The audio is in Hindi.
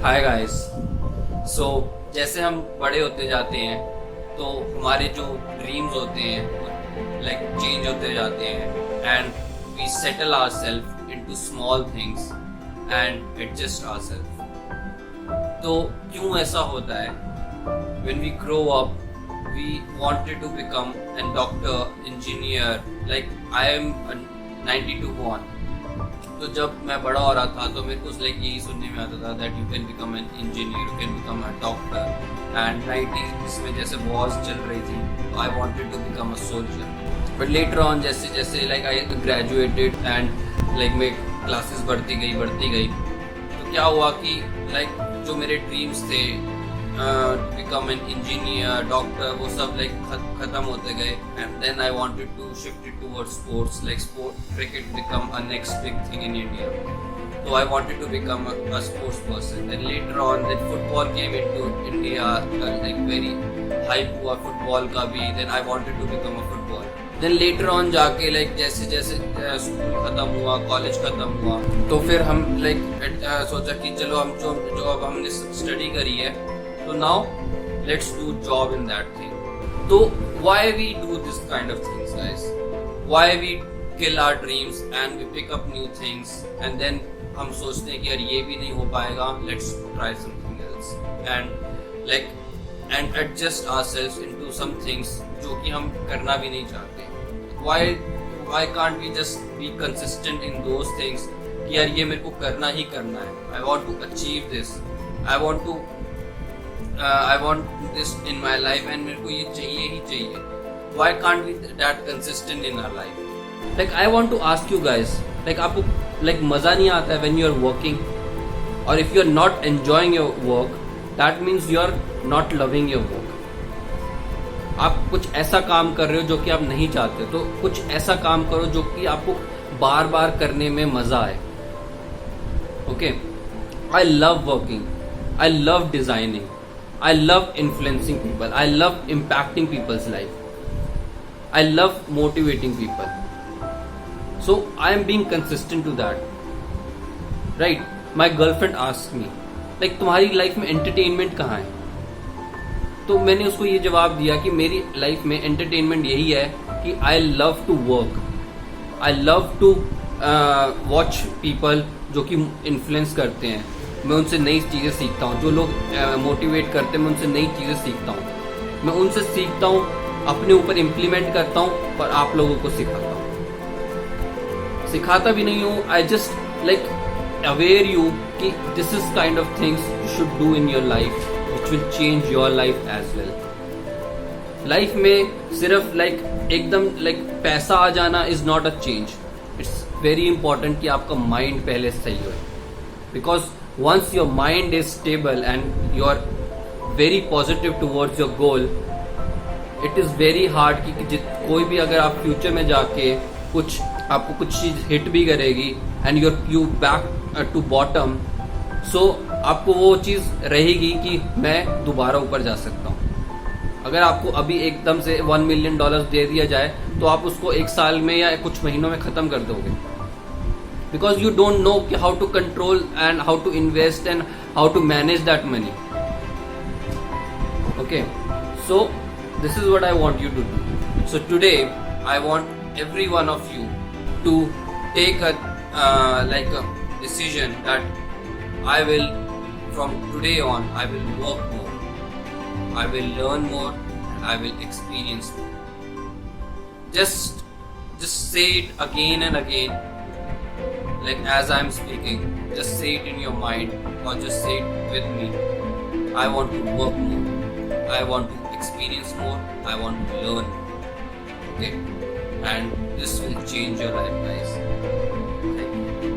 Hi guys. सो जैसे हम बड़े होते जाते हैं तो हमारे जो ड्रीम्स होते हैं लाइक चेंज होते जाते हैं and we settle ourselves into small things and adjust ourselves. तो क्यों ऐसा होता है? When we grow up we wanted to become a doctor, engineer, like I am a 92 born। तो जब मैं बड़ा हो रहा था तो मेरे को लाइक यही सुनने में आता था that you can become an engineer, you can become a doctor. And 90s में जैसे वॉर्स चल रही थी I wanted to become a soldier. But later on जैसे जैसे like I graduated and like मैं क्लासेस बढ़ती गई तो क्या हुआ कि लाइक जो मेरे ड्रीम्स थे बिकम एन इंजीनियर, डॉक्टर, वो सब लाइक खत्म होते गए। And then I wanted to shift it towards sports, like sport cricket become a next big thing in India. So I wanted to become a sports person. Then later on, that football came into India, like very hype हुआ football का भी. Then I wanted to become a footballer. Then later on जाके like जैसे जैसे स्कूल खत्म हुआ, कॉलेज खत्म हुआ, तो फिर हम like सोचा कि चलो हम जो अब हमने स्टडी करी है, तो now let's do job in that thing. तो why we do this kind of things, guys? Why we kill our dreams and we pick up new things and then हम सोचते हैं कि यार ये भी नहीं हो पाएगा, let's try something else and adjust ourselves into some things जो कि हम करना भी नहीं चाहते। Why can't we just be consistent in those things कि यार ये मेरे को करना ही करना है, I want to achieve this, I want this in my life and मेरे को ये चाहिए ही चाहिए। Why can't we that consistent in our life? Like I want to ask you guys, like आपको like मज़ा नहीं आता है when you are working, or if you are not enjoying your work, that means you are not loving your work. आप कुछ ऐसा काम कर रहे हो जो कि आप नहीं चाहते, तो कुछ ऐसा काम करो जो कि आपको बार बार करने में मज़ा आए। Okay, I love working, I love designing, I love influencing people, I love impacting people's life, I love motivating people. So I am being consistent to that, right? My girlfriend asked me, like तुम्हारी लाइफ में एंटरटेनमेंट कहाँ है? तो मैंने उसको ये जवाब दिया कि मेरी लाइफ में एंटरटेनमेंट यही है कि I love to work, I love to watch people जो कि इन्फ्लुएंस करते हैं, मैं उनसे नई चीज़ें सीखता हूँ। जो लोग मोटिवेट करते हैं मैं उनसे नई चीज़ें सीखता हूँ, मैं उनसे सीखता हूँ, अपने ऊपर इम्प्लीमेंट करता हूँ और आप लोगों को सिखाता हूँ। सिखाता भी नहीं हूँ, I just like aware you कि this is kind of things you should do in your life which will change your life as well. Life में सिर्फ लाइक एकदम लाइक पैसा आ जाना is not a change. It's very important कि आपका माइंड पहले सही हो, because once your mind is stable and you are very positive towards your goal, it is very hard कि कोई भी अगर आप फ्यूचर में जाके आपको कुछ चीज हिट भी करेगी and you back to bottom, so आपको वो चीज रहेगी कि मैं दोबारा ऊपर जा सकता हूँ। अगर आपको अभी एकदम से $1 million दे दिया जाए तो आप उसको एक साल में या कुछ महीनों में खत्म कर दोगे, because you don't know how to control and how to invest and how to manage that money. Okay, so this is what I want you to do. So today I want every one of you to take a decision that I will, from today on, I will work more, I will learn more, and I will experience more. Just say it again and again. Like as I'm speaking, just say it in your mind or just say it with me. I want to work more, I want to experience more, I want to learn more. Okay? And this will change your life, guys. Thank you.